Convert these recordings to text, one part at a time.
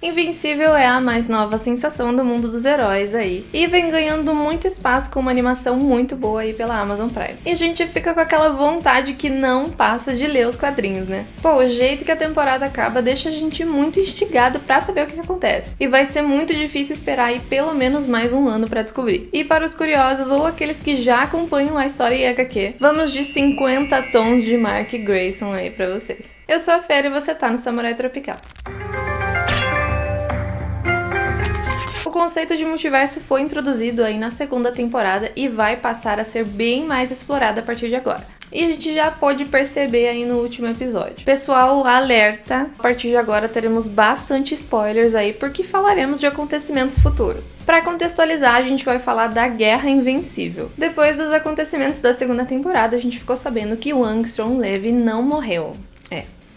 Invencível é a mais nova sensação do mundo dos heróis aí, e vem ganhando muito espaço com uma animação muito boa aí pela Amazon Prime. E a gente fica com aquela vontade que não passa de ler os quadrinhos, né? Pô, o jeito que a temporada acaba deixa a gente muito instigado pra saber o que acontece, e vai ser muito difícil esperar aí pelo menos mais um ano pra descobrir. E para os curiosos ou aqueles que já acompanham a história em HQ, vamos de 50 tons de Mark Grayson aí pra vocês. Eu sou a Fera e você tá no Samurai Tropical. O conceito de multiverso foi introduzido aí na segunda temporada e vai passar a ser bem mais explorado a partir de agora. E a gente já pôde perceber aí no último episódio. Pessoal, alerta! A partir de agora teremos bastante spoilers aí, porque falaremos de acontecimentos futuros. Para contextualizar, a gente vai falar da Guerra Invencível. Depois dos acontecimentos da segunda temporada, a gente ficou sabendo que o Angstrom Levy não morreu.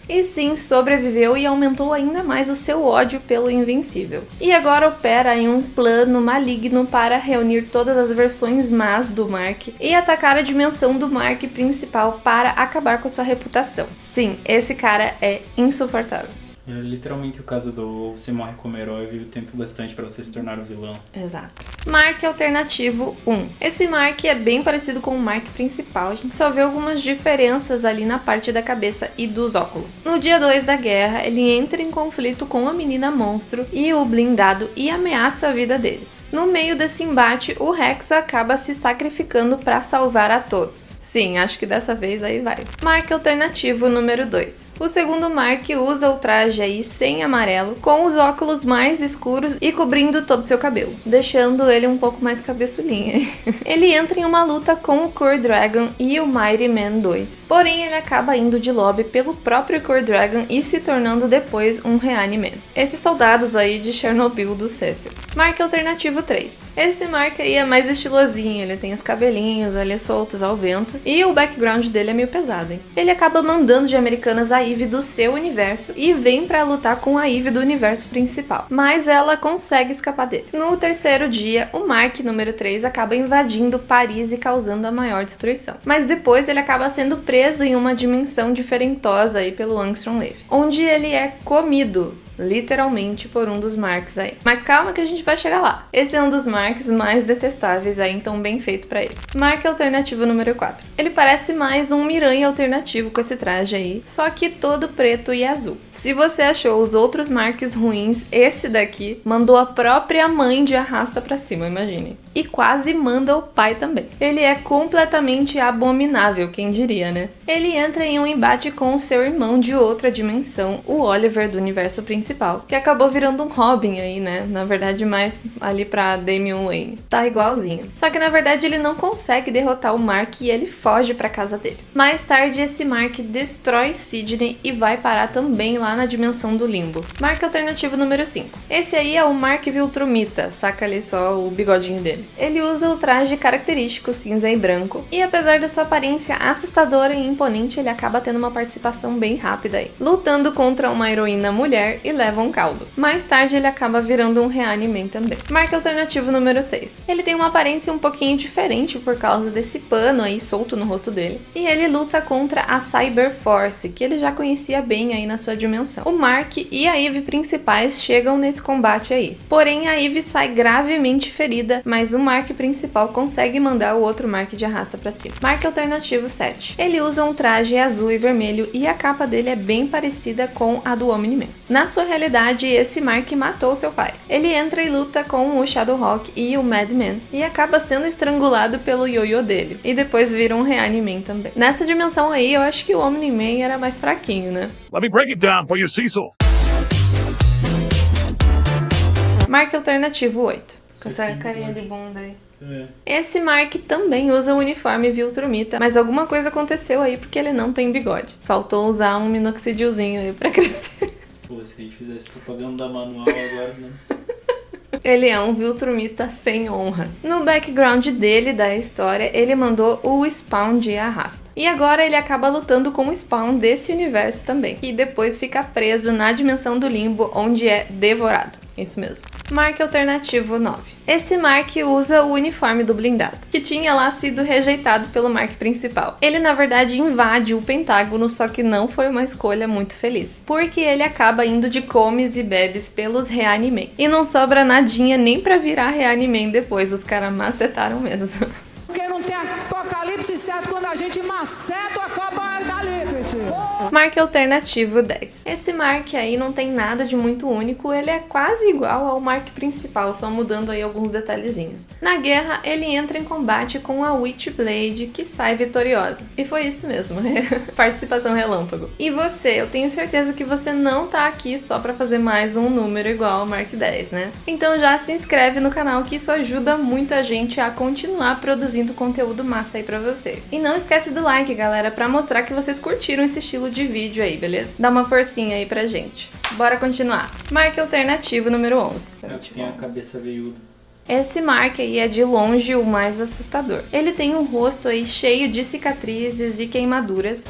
E sim, sobreviveu e aumentou ainda mais o seu ódio pelo Invencível. E agora opera em um plano maligno para reunir todas as versões más do Mark e atacar a dimensão do Mark principal para acabar com sua reputação. Sim, esse cara é insuportável. É literalmente o caso do você morre como herói e vive o tempo bastante pra você se tornar o vilão. Exato. Mark Alternativo 1. Esse Mark é bem parecido com o Mark principal, a gente só vê algumas diferenças ali na parte da cabeça e dos óculos. No dia 2 da guerra, ele entra em conflito com a menina monstro e o blindado e ameaça a vida deles. No meio desse embate, o Rex acaba se sacrificando pra salvar a todos. Sim, acho que dessa vez aí vai. Mark Alternativo número 2. O segundo Mark usa o traje aí sem amarelo, com os óculos mais escuros e cobrindo todo o seu cabelo, deixando ele um pouco mais cabeçulinha. Ele entra em uma luta com o Core Dragon e o Mighty Man 2. Porém, ele acaba indo de lobby pelo próprio Core Dragon e se tornando depois um Reaniman. Esses soldados aí de Chernobyl do Cecil. Mark Alternativo 3. Esse Mark aí é mais estilosinho, ele tem os cabelinhos ali soltos ao vento e o background dele é meio pesado, hein? Ele acaba mandando de Americanas a Eve do seu universo e vem pra lutar com a Eve do universo principal, mas ela consegue escapar dele. No terceiro dia, o Mark número 3 acaba invadindo Paris e causando a maior destruição. Mas depois ele acaba sendo preso em uma dimensão diferentosa aí pelo Angstrom Levy, onde ele é comido literalmente por um dos Marks aí. Mas calma que a gente vai chegar lá. Esse é um dos Marks mais detestáveis aí, então bem feito pra ele. Mark Alternativo número 4. Ele parece mais um Miranha alternativo com esse traje aí, só que todo preto e azul. Se você achou os outros Marks ruins, esse daqui mandou a própria mãe de arrasta pra cima, imagine. E quase manda o pai também. Ele é completamente abominável, quem diria, né? Ele entra em um embate com o seu irmão de outra dimensão, o Oliver do universo principal, que acabou virando um Robin aí, né? Na verdade, mais ali pra Damian Wayne. Tá igualzinho. Só que na verdade ele não consegue derrotar o Mark e ele foge pra casa dele. Mais tarde, esse Mark destrói Sydney e vai parar também lá na dimensão do limbo. Mark Alternativo número 5. Esse aí é o Mark Viltrumita, saca ali só o bigodinho dele. Ele usa o traje característico cinza e branco, e apesar da sua aparência assustadora e imponente, ele acaba tendo uma participação bem rápida aí, lutando contra uma heroína mulher e leva um caldo. Mais tarde ele acaba virando um Reaniman também. Mark Alternativo número 6. Ele tem uma aparência um pouquinho diferente por causa desse pano aí solto no rosto dele, e ele luta contra a Cyber Force, que ele já conhecia bem aí na sua dimensão. O Mark e a Eve principais chegam nesse combate aí, porém a Eve sai gravemente ferida, mas o Mark principal consegue mandar o outro Mark de arrasta pra cima. Mark Alternativo 7. Ele usa um traje azul e vermelho e a capa dele é bem parecida com a do Omni-Man. Na sua realidade, esse Mark matou seu pai. Ele entra e luta com o Shadowhawk e o Madman e acaba sendo estrangulado pelo ioiô dele. E depois vira um Reaniman também. Nessa dimensão aí, eu acho que o Omni-Man era mais fraquinho, né? Let me break it down for you, Cecil. Mark Alternativo 8. Com essa carinha de bunda aí. Esse Mark também usa o uniforme Viltrumita, mas alguma coisa aconteceu aí porque ele não tem bigode. Faltou usar um minoxidilzinho aí pra crescer. Pô, se a gente fizesse propaganda manual agora, né? Ele é um Viltrumita sem honra. No background dele, da história, ele mandou o Spawn de arrasta. E agora ele acaba lutando com o Spawn desse universo também. E depois fica preso na dimensão do limbo, onde é devorado. Isso mesmo. Mark alternativo 9. Esse Mark usa o uniforme do blindado, que tinha lá sido rejeitado pelo Mark principal. Ele na verdade invade o Pentágono, só que não foi uma escolha muito feliz, porque ele acaba indo de comes e bebes pelos Reanimen. E não sobra nadinha nem pra virar Reanimen depois, os caras macetaram mesmo. Porque não tem apocalipse certo quando a gente maceta o apocalipse. Mark alternativo 10. Esse Mark aí não tem nada de muito único, ele é quase igual ao Mark principal, só mudando aí alguns detalhezinhos. Na guerra, ele entra em combate com a Witchblade, que sai vitoriosa. E foi isso mesmo, participação relâmpago. E você, eu tenho certeza que você não tá aqui só pra fazer mais um número igual ao Mark 10, né? Então já se inscreve no canal, que isso ajuda muito a gente a continuar produzindo conteúdo massa aí pra vocês. E não esquece do like, galera, pra mostrar que vocês curtiram esse estilo de vídeo aí, beleza? Dá uma forcinha aí pra gente. Bora continuar. Mark alternativo número 11. É o que tem a cabeça veiuda. Esse Mark aí é de longe o mais assustador. Ele tem um rosto aí cheio de cicatrizes e queimaduras.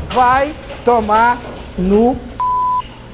Vai tomar no...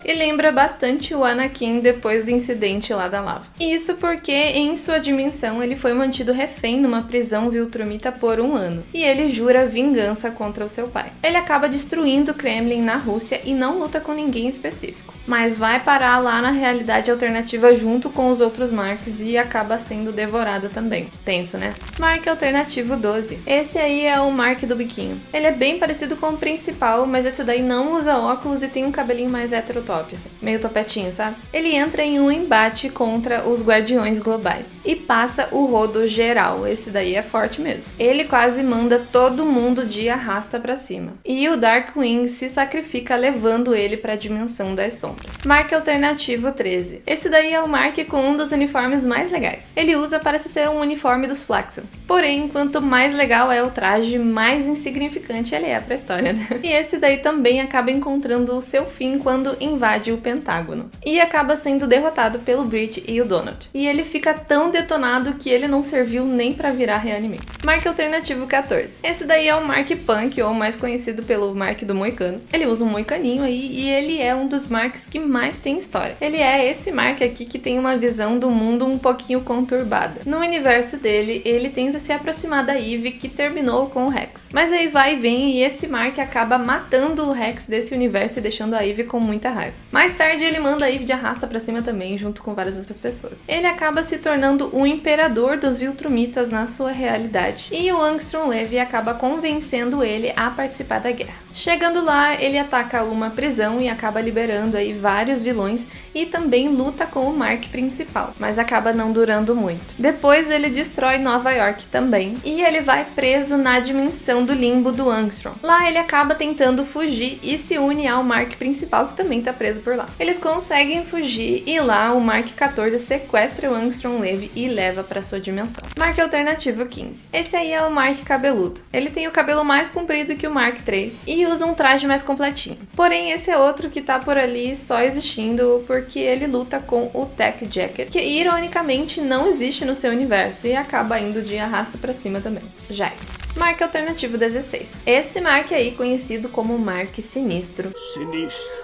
E lembra bastante o Anakin depois do incidente lá da lava. Isso porque, em sua dimensão, ele foi mantido refém numa prisão viltrumita por 1 ano. E ele jura vingança contra o seu pai. Ele acaba destruindo o Kremlin na Rússia e não luta com ninguém específico. Mas vai parar lá na realidade alternativa junto com os outros Marks e acaba sendo devorado também. Tenso, né? Mark alternativo 12. Esse aí é o Mark do biquinho. Ele é bem parecido com o principal, mas esse daí não usa óculos e tem um cabelinho mais heterotop, assim. Meio topetinho, sabe? Ele entra em um embate contra os Guardiões Globais e passa o rodo geral. Esse daí é forte mesmo. Ele quase manda todo mundo de arrasta pra cima. E o Darkwing se sacrifica levando ele pra dimensão das sombras. Mark alternativo 13. Esse daí é o Mark com um dos uniformes mais legais. Ele usa parece ser um uniforme dos Flaxen. Porém, quanto mais legal é o traje, mais insignificante ele é pra história, né? E esse daí também acaba encontrando o seu fim quando invade o Pentágono. E acaba sendo derrotado pelo Brit e o Donald. E ele fica tão detonado que ele não serviu nem pra virar Reanime. Mark alternativo 14. Esse daí é o Mark Punk, ou mais conhecido pelo Mark do Moicano. Ele usa um moicaninho aí e ele é um dos Marks que mais tem história. Ele é esse Mark aqui que tem uma visão do mundo um pouquinho conturbada. No universo dele, ele tenta se aproximar da Eve, que terminou com o Rex. Mas aí vai e vem e esse Mark acaba matando o Rex desse universo e deixando a Eve com muita raiva. Mais tarde ele manda a Eve de arrasta pra cima também, junto com várias outras pessoas. Ele acaba se tornando o imperador dos Viltrumitas na sua realidade. E o Angstrom Levy acaba convencendo ele a participar da guerra. Chegando lá, ele ataca uma prisão e acaba liberando aí vários vilões e também luta com o Mark principal, mas acaba não durando muito. Depois ele destrói Nova York também e ele vai preso na dimensão do limbo do Angstrom. Lá ele acaba tentando fugir e se une ao Mark principal, que também tá preso por lá. Eles conseguem fugir e lá o Mark 14 sequestra o Angstrom Levy e leva para sua dimensão. Mark alternativo 15. Esse aí é o Mark cabeludo. Ele tem o cabelo mais comprido que o Mark 3 e usa um traje mais completinho. Porém, esse é outro que tá por ali só existindo porque ele luta com o Tech Jacket, que ironicamente não existe no seu universo e acaba indo de arrasta pra cima também. Jace. Mark alternativo 16. Esse Mark aí, conhecido como Mark Sinistro,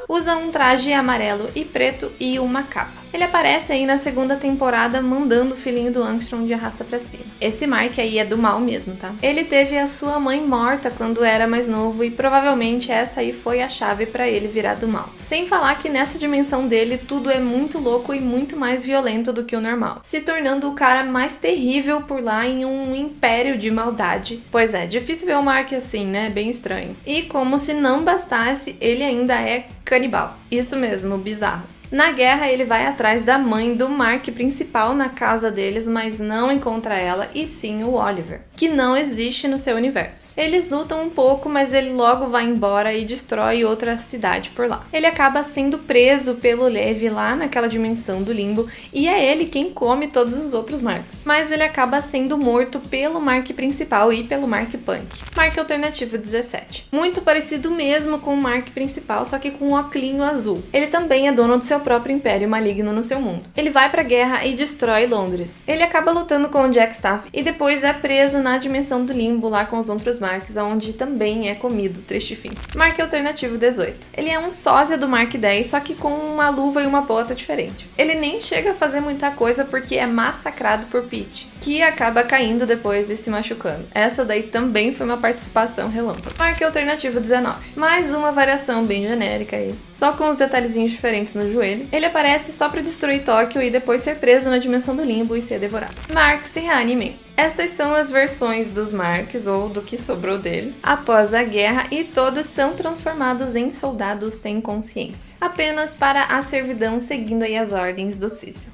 usa um traje amarelo e preto e uma capa. Ele aparece aí na segunda temporada mandando o filhinho do Angstrom de arrasta pra cima. Esse Mark aí é do mal mesmo, tá? Ele teve a sua mãe morta quando era mais novo e provavelmente essa aí foi a chave pra ele virar do mal. Sem falar que nessa dimensão dele tudo é muito louco e muito mais violento do que o normal, se tornando o cara mais terrível por lá em um império de maldade. Pois é, difícil ver o Mark assim, né? Bem estranho. E como se não bastasse, ele ainda é canibal. Isso mesmo, bizarro. Na guerra, ele vai atrás da mãe do Mark principal na casa deles, mas não encontra ela, e sim o Oliver, que não existe no seu universo. Eles lutam um pouco, mas ele logo vai embora e destrói outra cidade por lá. Ele acaba sendo preso pelo Levi lá naquela dimensão do limbo, e é ele quem come todos os outros Marks. Mas ele acaba sendo morto pelo Mark principal e pelo Mark Punk. Mark alternativo 17. Muito parecido mesmo com o Mark principal, só que com um óculinho azul. Ele também é dono do seu próprio império maligno no seu mundo. Ele vai pra guerra e destrói Londres. Ele acaba lutando com o Jack Staff e depois é preso na dimensão do limbo lá com os outros Marks, onde também é comido, triste fim. Mark alternativo 18. Ele é um sósia do Mark 10, só que com uma luva e uma bota diferente. Ele nem chega a fazer muita coisa porque é massacrado por Pete, que acaba caindo depois e se machucando. Essa daí também foi uma participação relâmpago. Mark alternativo 19. Mais uma variação bem genérica aí, só com os detalhezinhos diferentes no joelho. Ele aparece só pra destruir Tóquio e depois ser preso na dimensão do limbo e ser devorado. Marks e Reanime. Essas são as versões dos Marks, ou do que sobrou deles, após a guerra, e todos são transformados em soldados sem consciência, apenas para a servidão, seguindo aí as ordens do Cecil.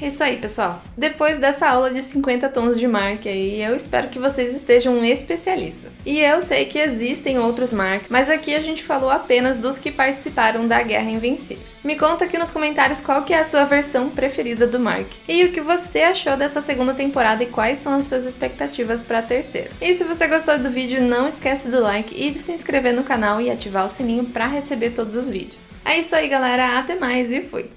Isso aí, pessoal. Depois dessa aula de 50 tons de Mark aí, eu espero que vocês estejam especialistas. E eu sei que existem outros Marks, mas aqui a gente falou apenas dos que participaram da Guerra Invencível. Me conta aqui nos comentários qual que é a sua versão preferida do Mark. E o que você achou dessa segunda temporada e quais são as suas expectativas para a terceira. E se você gostou do vídeo, não esquece do like e de se inscrever no canal e ativar o sininho para receber todos os vídeos. É isso aí, galera. Até mais e fui!